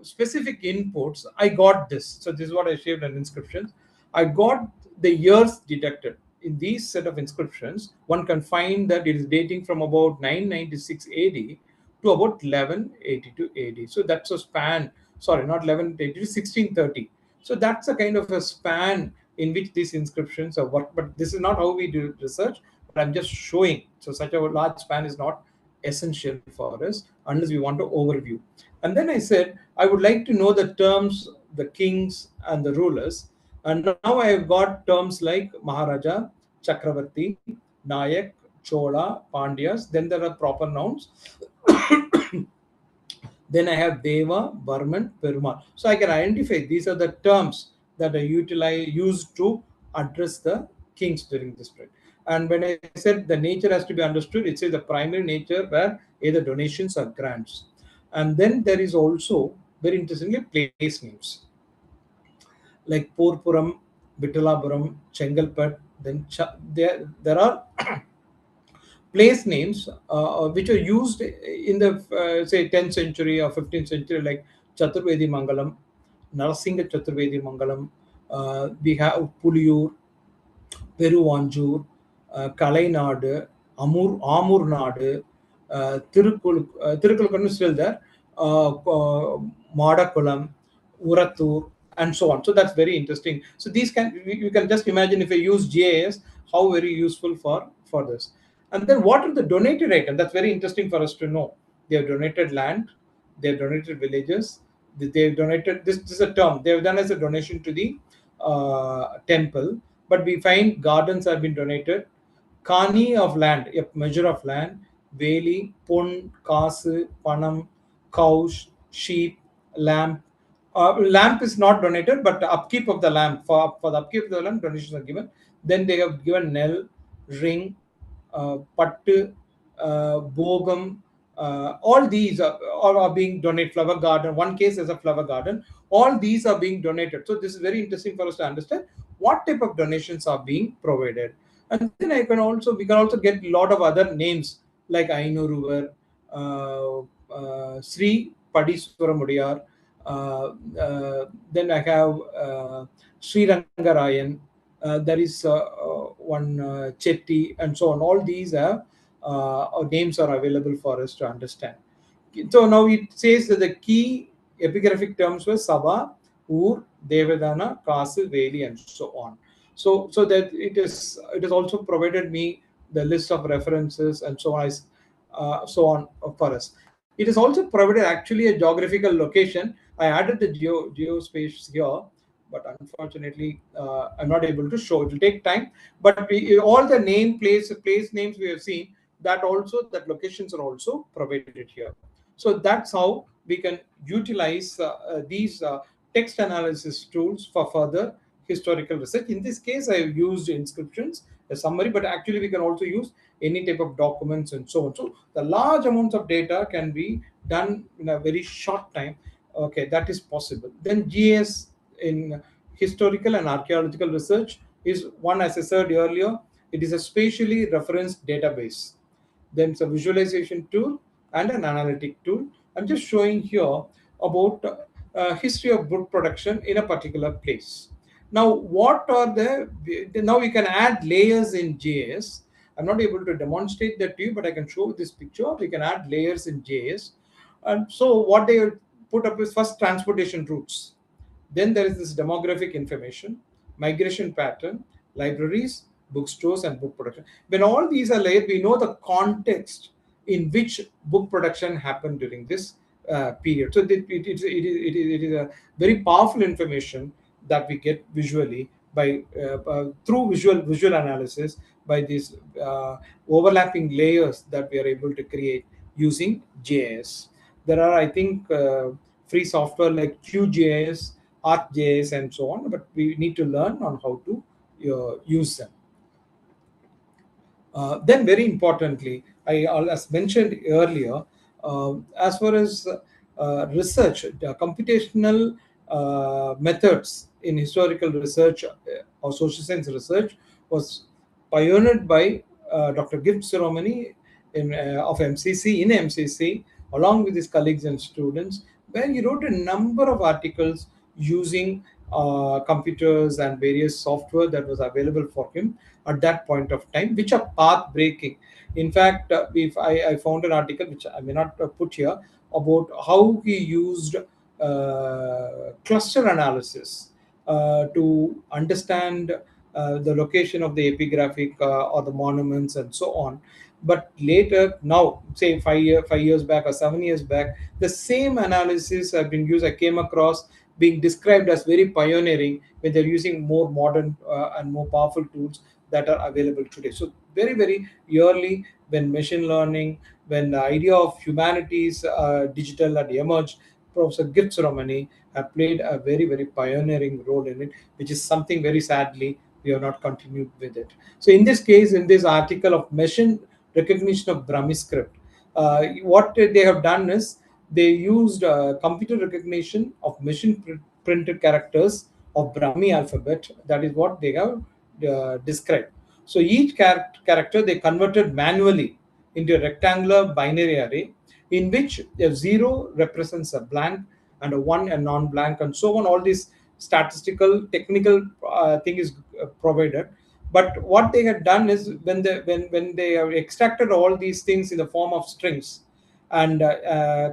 specific inputs, I got this. So this is what I saved in inscriptions. I got the years detected in these set of inscriptions. One can find that it is dating from about 996 AD to about 1182 AD. So that's a span. Sorry, not 1180 to 1630. So that's a kind of a span in which these inscriptions are worked. But this is not how we do research, but I'm just showing. So such a large span is not essential for us unless we want to overview. And then I said, I would like to know the terms, the kings and the rulers. And now I have got terms like Maharaja, Chakravarti, Nayak, Chola, Pandyas. Then there are proper nouns. Then I have Deva, Burman, Perumal. So I can identify these are the terms that are used to address the kings during this period. And when I said the nature has to be understood, it says the primary nature where either donations or grants. And then there is also, very interestingly, place names like Purpuram, Vittalapuram, Chengalpet. Then there are place names which are used in the say 10th century or 15th century, like Chaturvedi Mangalam, Narasingha Chaturvedi Mangalam. We have Puliyur, Peruvanjur, Kalainadu, Amurnadu, Tirukkulam is still there, Madakulam, Uratur, and so on. So that's very interesting. So these you can just imagine if I use GIS, how very useful for this. And then what are the donated items? That's very interesting for us to know. They have donated land, they have donated villages, they have donated, this is a term, they have done as a donation to the temple, but we find gardens have been donated, Kani of land, a measure of land, Veli, Pun, Kasu, Panam, cows, sheep, lamp. Lamp is not donated, but the upkeep of the lamp, for the upkeep of the lamp, donations are given. Then they have given Nel, ring, Pattu, Bogam, all these are being donated. Flower garden, one case is a flower garden. All these are being donated. So this is very interesting for us to understand what type of donations are being provided. And then we can also get a lot of other names like Ainuruvar, Sri Padiswaramudiyar. Then I have Sri Rangarayan. There is one Chetty, and so on. All these have names are available for us to understand. So now it says that the key epigraphic terms were Sava, Ur, Devadana, Kasu, Veli, and so on. So that it has also provided me the list of references and so on for us. It is also provided actually a geographical location. I added the geospace here, but unfortunately I'm not able to show. It will take time, but all the place names we have seen, that locations are also provided here. So that's how we can utilize these text analysis tools for further historical research. In this case, I have used inscriptions, a summary, but actually we can also use any type of documents and so on. So the large amounts of data can be done in a very short time. Okay, that is possible. Then GIS in historical and archaeological research is one, as I said earlier, it is a spatially referenced database. Then it's a visualization tool and an analytic tool. I'm just showing here about history of book production in a particular place. Now, what are now we can add layers in GIS. I'm not able to demonstrate that to you, but I can show this picture. We can add layers in GIS. And so what they put up is first transportation routes. Then there is this demographic information, migration pattern, libraries, bookstores, and book production. When all these are laid, we know the context in which book production happened during this period. So it is a very powerful information that we get visually by through visual analysis by these overlapping layers that we are able to create using GIS. There are, I think, free software like QGIS, ArcGIS, and so on, but we need to learn on how to use them. Then, very importantly, as mentioned earlier, as far as research, computational methods in historical research or social science research was pioneered by Dr. Gibbs Romani of MCC in MCC, along with his colleagues and students, where he wrote a number of articles using computers and various software that was available for him at that point of time, which are path breaking. In fact, if I found an article which I may not put here about how he used cluster analysis to understand the location of the epigraphic or the monuments and so on. But later, now, say 5 years back or 7 years back, the same analysis have been used. I came across being described as very pioneering when they're using more modern and more powerful tools that are available today. So very, very early, when machine learning, when the idea of humanities digital had emerged, Professor Gibbs Romani have played a very, very pioneering role in it, which is something very sadly we have not continued with it. So in this case, in this article of machine recognition of Brahmi script, what they have done is they used computer recognition of machine printed characters of Brahmi alphabet. That is what they have described. So each character they converted manually into a rectangular binary array in which a 0 represents a blank and a 1 a non-blank, and so on. All these statistical technical thing is provided. But what they had done is when they have extracted all these things in the form of strings and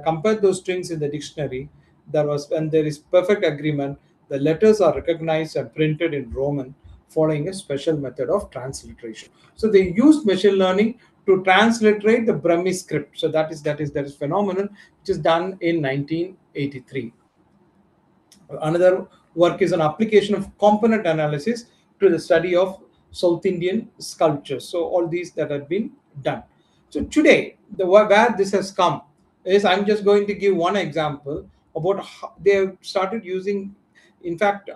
compared those strings in the dictionary, there was, when there is perfect agreement, the letters are recognized and printed in Roman following a special method of transliteration. So they used machine learning to transliterate the Brahmi script. So that is phenomenal, which is done in 1983. Another work is an application of component analysis to the study of South Indian sculptures. So all these that have been done. So today, where this has come is, I'm just going to give one example about how they have started using. In fact,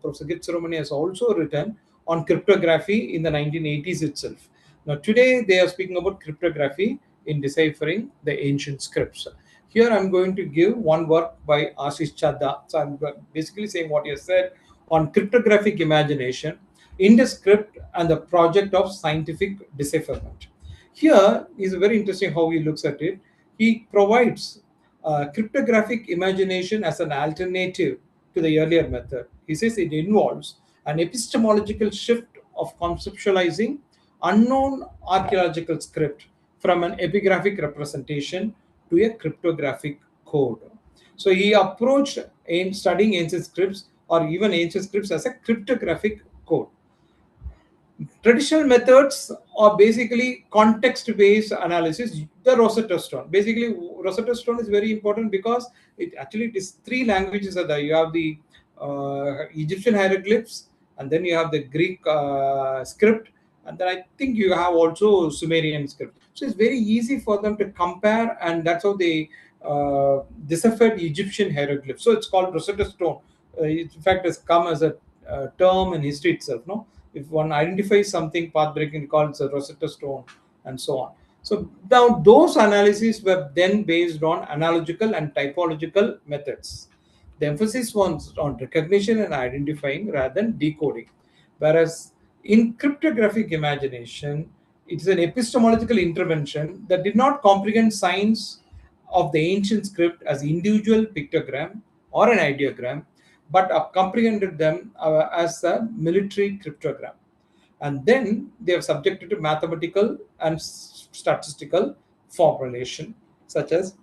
Professor Gibbs Romani has also written on cryptography in the 1980s itself. Now today they are speaking about cryptography in deciphering the ancient scripts. Here I'm going to give one work by Ashish Chadha. So I'm basically saying what you said on cryptographic imagination in the script and the project of scientific decipherment. Here is very interesting how he looks at it. He provides cryptographic imagination as an alternative to the earlier method. He says it involves an epistemological shift of conceptualizing unknown archaeological script from an epigraphic representation to a cryptographic code. So he approached in studying ancient scripts or even ancient scripts as a cryptographic code. Traditional methods are basically context-based analysis. The Rosetta Stone, basically, Rosetta Stone is very important because it is three languages. Are there. You have the Egyptian hieroglyphs, and then you have the Greek script, and then I think you have also Sumerian script. So it's very easy for them to compare, and that's how they deciphered Egyptian hieroglyphs. So it's called Rosetta Stone. In fact, has come as a term in history itself. No, if one identifies something path breaking, it calls a Rosetta Stone, and so on. So now those analyses were then based on analogical and typological methods. The emphasis was on recognition and identifying rather than decoding. Whereas in cryptographic imagination, it's an epistemological intervention that did not comprehend signs of the ancient script as individual pictogram or an ideogram, but comprehended them as a military cryptogram. And then they are subjected to mathematical and statistical formulation, such as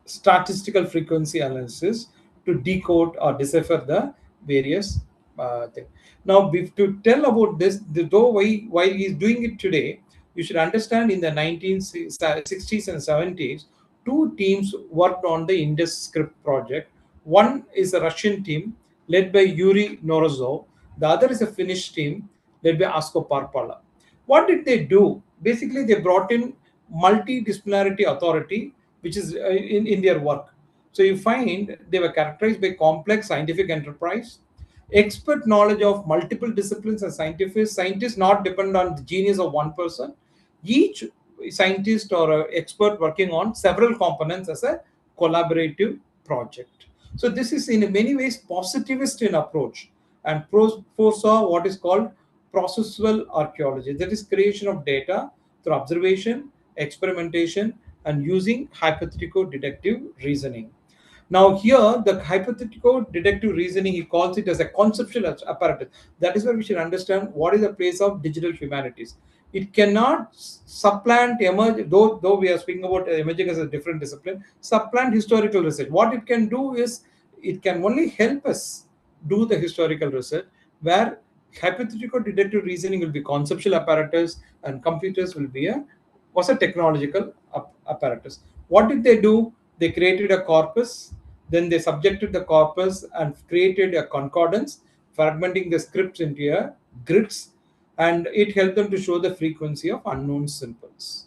statistical frequency analysis, to decode or decipher the various things. Now, to tell about this, though while he's doing it today, you should understand in the 1960s and 70s, two teams worked on the Indus script project. One is a Russian team led by Yuri Norozov. The other is a Finnish team led by Asko Parpala. What did they do? Basically, they brought in multidisciplinarity authority, which is in their work. So you find they were characterized by complex scientific enterprise, expert knowledge of multiple disciplines and scientists not depend on the genius of one person. Each scientist or expert working on several components as a collaborative project. So this is in many ways positivist in approach and foresaw what is called processual archaeology, that is creation of data through observation, experimentation, and using hypothetical deductive reasoning. Now, here the hypothetical deductive reasoning, he calls it as a conceptual apparatus. That is where we should understand what is the place of digital humanities. It cannot supplant emerge, though we are speaking about emerging as a different discipline, supplant historical research. What it can do is it can only help us do the historical research, where hypothetical deductive reasoning will be conceptual apparatus and computers will be a was a technological apparatus. What did they do? They created a corpus, then they subjected the corpus and created a concordance, fragmenting the scripts into grids, and it helped them to show the frequency of unknown symbols.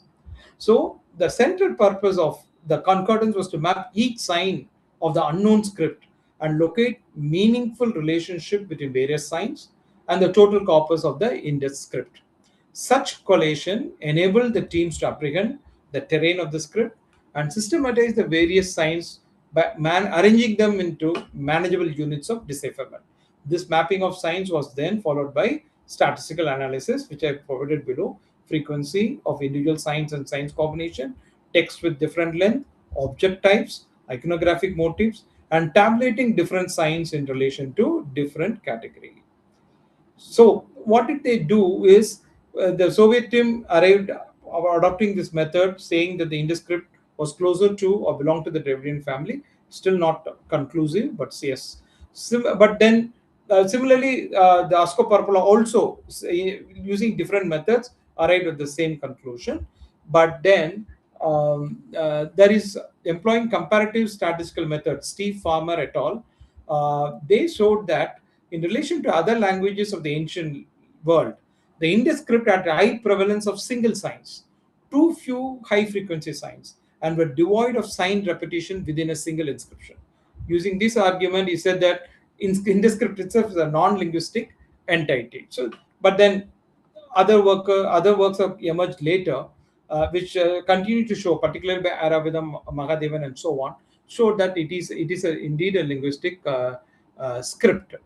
So the central purpose of the concordance was to map each sign of the unknown script and locate meaningful relationship between various signs and the total corpus of the index script. Such collation enabled the teams to apprehend the terrain of the script and systematize the various signs by arranging them into manageable units of decipherment. This mapping of signs was then followed by statistical analysis, which I provided below: frequency of individual signs and signs combination, text with different length, object types, iconographic motifs, and tabulating different signs in relation to different categories. So what did they do is the Soviet team arrived adopting this method, saying that the Indus script was closer to or belonged to the Dravidian family. Still not conclusive, but yes. But then similarly, the Asko Parpala also, using different methods, arrived at the same conclusion. But then there is employing comparative statistical methods. Steve Farmer et al. They showed that in relation to other languages of the ancient world, the Indus script had a high prevalence of single signs, too few high frequency signs, and were devoid of sign repetition within a single inscription. Using this argument, he said that Indus script itself is a non-linguistic entity. So, but then other works have emerged later, which continue to show, particularly by Aravidam, Mahadevan, and so on, show that it is indeed a linguistic script.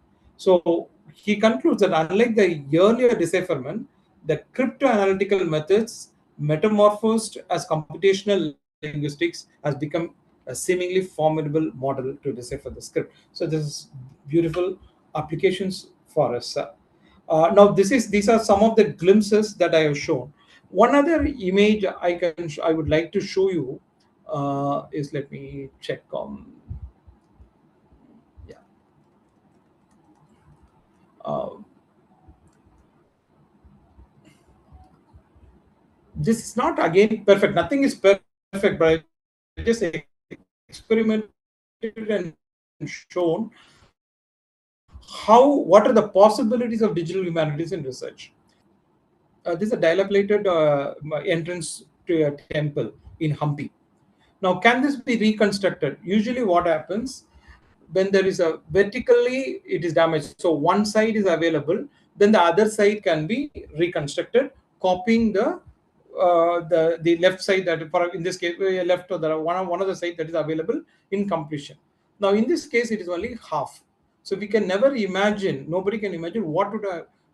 So he concludes that unlike the earlier decipherment, the cryptoanalytical methods metamorphosed as computational linguistics has become a seemingly formidable model to decipher the script. So this is beautiful applications for us. Now these are some of the glimpses that I have shown. One other image I would like to show you is, let me check on. Yeah. Uh, this is not again perfect. Nothing is perfect, but I just experimented and shown what are the possibilities of digital humanities in research. This is a dilapidated entrance to a temple in Hampi. Now, can this be reconstructed? Usually, what happens when there is a vertically it is damaged, so one side is available, then the other side can be reconstructed, copying the the left side, that for in this case left, or the one of the side that is available in completion. Now in this case it is only half, so we can never imagine, nobody can imagine what would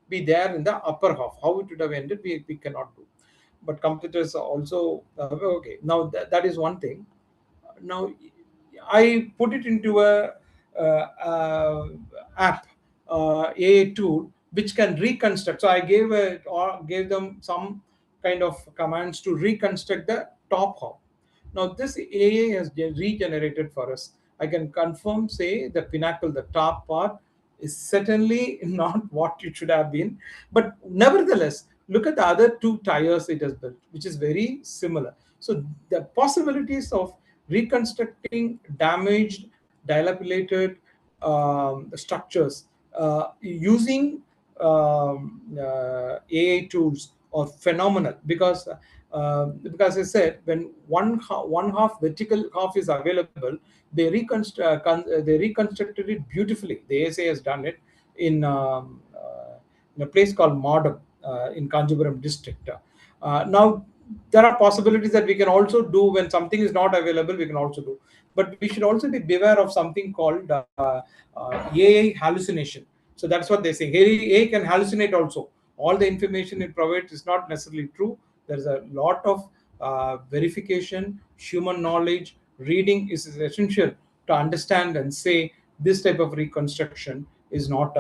be there in the upper half, how it would have ended, we cannot do. But computers are also okay. Now that is one thing. Now I put it into a app, AI tool, which can reconstruct. So I gave them some kind of commands to reconstruct the top half. Now this AI has regenerated for us. I can confirm, say the pinnacle, the top part is certainly not what it should have been, but nevertheless, look at the other two tires it has built, which is very similar. So the possibilities of reconstructing damaged, dilapidated structures using AI tools are phenomenal, because I said, when one half vertical half is available, they reconstructed it beautifully. The ASA has done it in a place called Modam in Kanjipuram district. Now there are possibilities that we can also do when something is not available. We can also do, but we should also be beware of something called AI hallucination. So that's what they say. AI can hallucinate also. All the information it provides is not necessarily true. There's a lot of verification, human knowledge, reading is essential to understand and say this type of reconstruction is not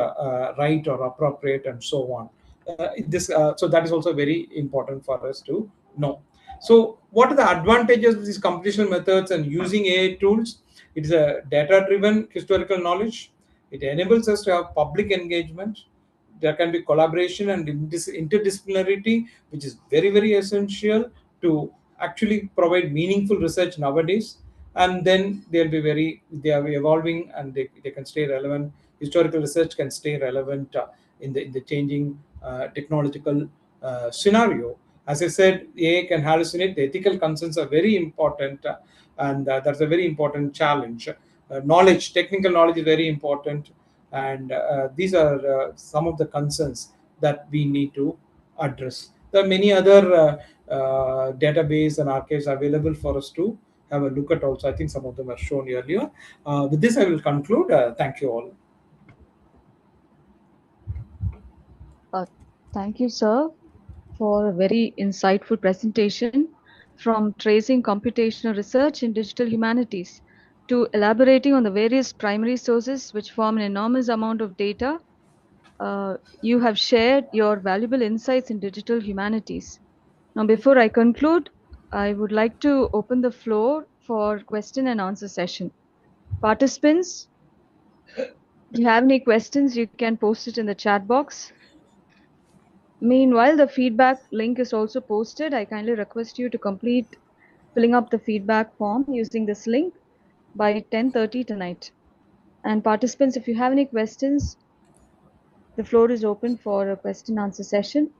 right or appropriate, and so on. So that is also very important for us to know. So what are the advantages of these computational methods and using AI tools? It is a data driven historical knowledge. It enables us to have public engagement. There can be collaboration and interdisciplinarity, which is very, very essential to actually provide meaningful research nowadays. And then they are evolving, and they can stay relevant. Historical research can stay relevant in the changing technological scenario. As I said, AI can hallucinate. The ethical concerns are very important, and that's a very important challenge. Technical knowledge is very important, and these are some of the concerns that we need to address. There are many other database and archives available for us to have a look at also. I think some of them are shown earlier. With this, I will conclude. Thank you all. Uh, Thank you, sir, for a very insightful presentation, from tracing computational research in digital humanities to elaborating on the various primary sources which form an enormous amount of data. You have shared your valuable insights in digital humanities. Now, before I conclude, I would like to open the floor for question and answer session. Participants, if you have any questions, you can post it in the chat box. Meanwhile, the feedback link is also posted. I kindly request you to complete filling up the feedback form using this link by 10:30 tonight. And participants, if you have any questions, the floor is open for a question answer session.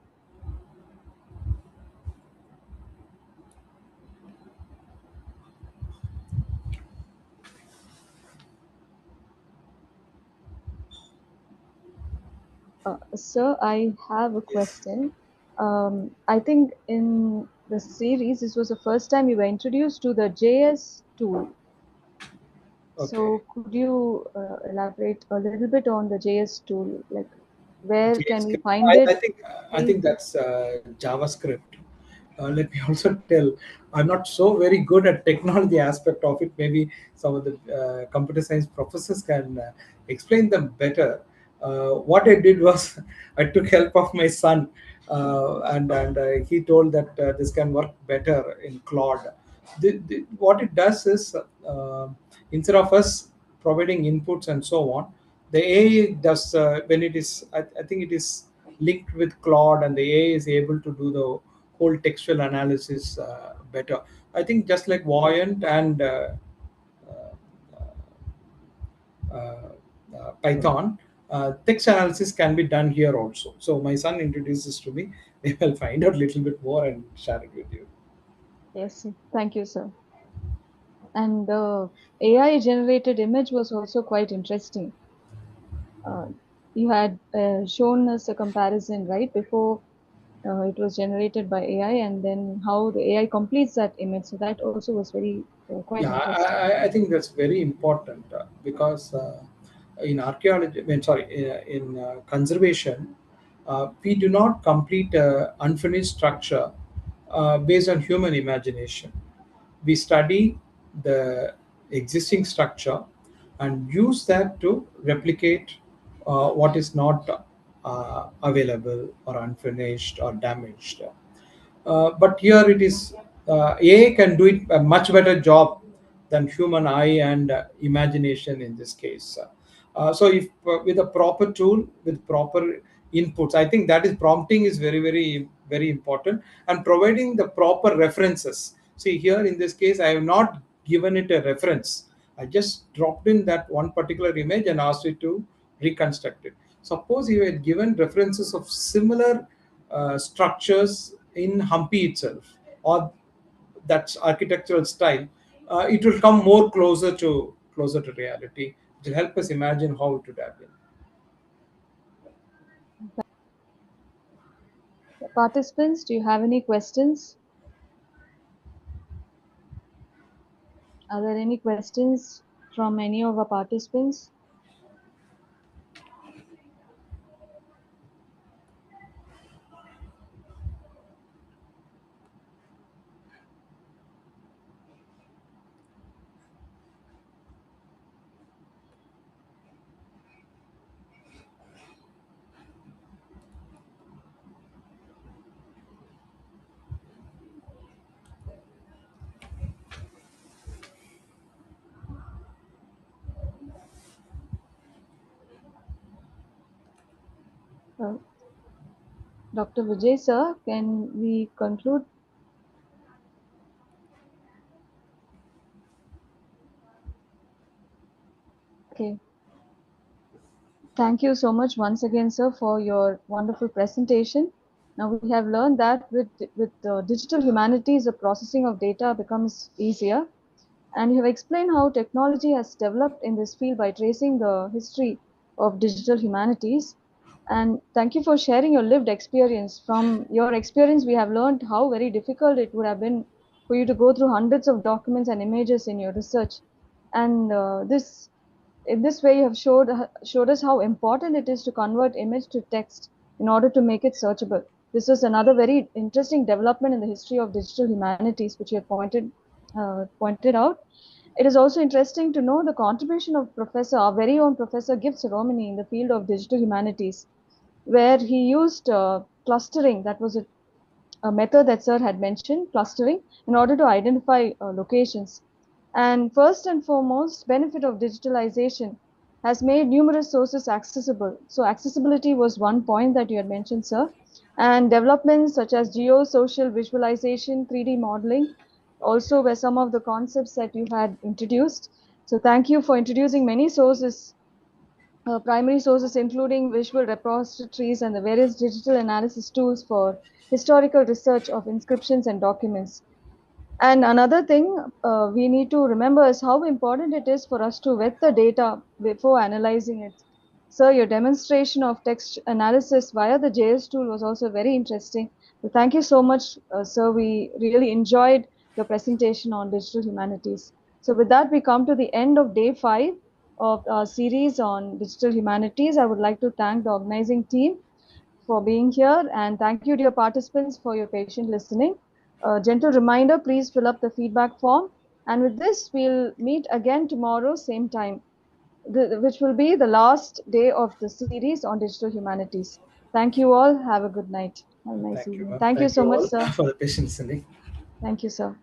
Sir, I have a question. I think in the series, this was the first time you were introduced to the JS tool. Okay. So could you elaborate a little bit on the JS tool? Like, where can we JavaScript. find it? I think that's JavaScript. Let me also tell, I'm not so very good at technology aspect of it. Maybe some of the computer science professors can explain them better. What I did was I took help of my son, and he told that this can work better in Claude. What it does is, instead of us providing inputs and so on, the AI does, when it is, I think it is linked with Claude, and the AI is able to do the whole textual analysis better. I think just like Voyant and Python, text analysis can be done here also. So my son introduces to me. I will find out a little bit more and share it with you. Yes, sir. Thank you, sir. And the AI generated image was also quite interesting. Uh, you had shown us a comparison right before it was generated by AI, and then how the AI completes that image. So that also was very quite Yeah, interesting. I think that's very important because in archaeology, I mean, sorry, in conservation, we do not complete unfinished structure based on human imagination. We study the existing structure and use that to replicate what is not available or unfinished or damaged. But here it is, AI can do it a much better job than human eye and imagination in this case. So if with a proper tool with proper inputs, I think that is prompting is very important, and providing the proper references. See here in this case, I have not given it a reference. I just dropped in that one particular image and asked it to reconstruct it. Suppose you had given references of similar structures in Hampi itself, or that's architectural style, it will come more closer to reality. It will help us imagine how it would have been. Participants, do you have any questions? Are there any questions from any of our participants? Uh, Dr. Vijay, sir, can we conclude? Okay. Thank you so much once again, sir, for your wonderful presentation. Now we have learned that with digital humanities, the processing of data becomes easier, and you have explained how technology has developed in this field by tracing the history of digital humanities. And thank you for sharing your lived experience. From your experience, we have learned how very difficult it would have been for you to go through hundreds of documents and images in your research. And this in this way, you have showed us how important it is to convert image to text in order to make it searchable. This is another very interesting development in the history of digital humanities, which you have pointed out. It is also interesting to know the contribution of our very own Professor Gibbs Romani in the field of digital humanities, where he used clustering. That was a method that sir had mentioned, clustering, in order to identify locations. And first and foremost, benefit of digitalization has made numerous sources accessible. So accessibility was one point that you had mentioned, sir. And developments such as geosocial visualization, 3D modeling, also were some of the concepts that you had introduced. So thank you for introducing many sources, primary sources including visual repositories and the various digital analysis tools for historical research of inscriptions and documents. And another thing we need to remember is how important it is for us to vet the data before analyzing it. So your demonstration of text analysis via the JS tool was also very interesting. So thank you so much, sir. We really enjoyed your presentation on digital humanities. So with that, we come to the end of day 5 of our series on digital humanities. I would like to thank the organizing team for being here, and thank you, dear participants, for your patient listening. A gentle reminder, please fill up the feedback form. And with this, we'll meet again tomorrow, same time, which will be the last day of the series on digital humanities. Thank you all. Have a good night. Have a nice Thank you, evening. ma'am. Thank you Thank so you much, all sir. for the patient listening. Thank you, sir.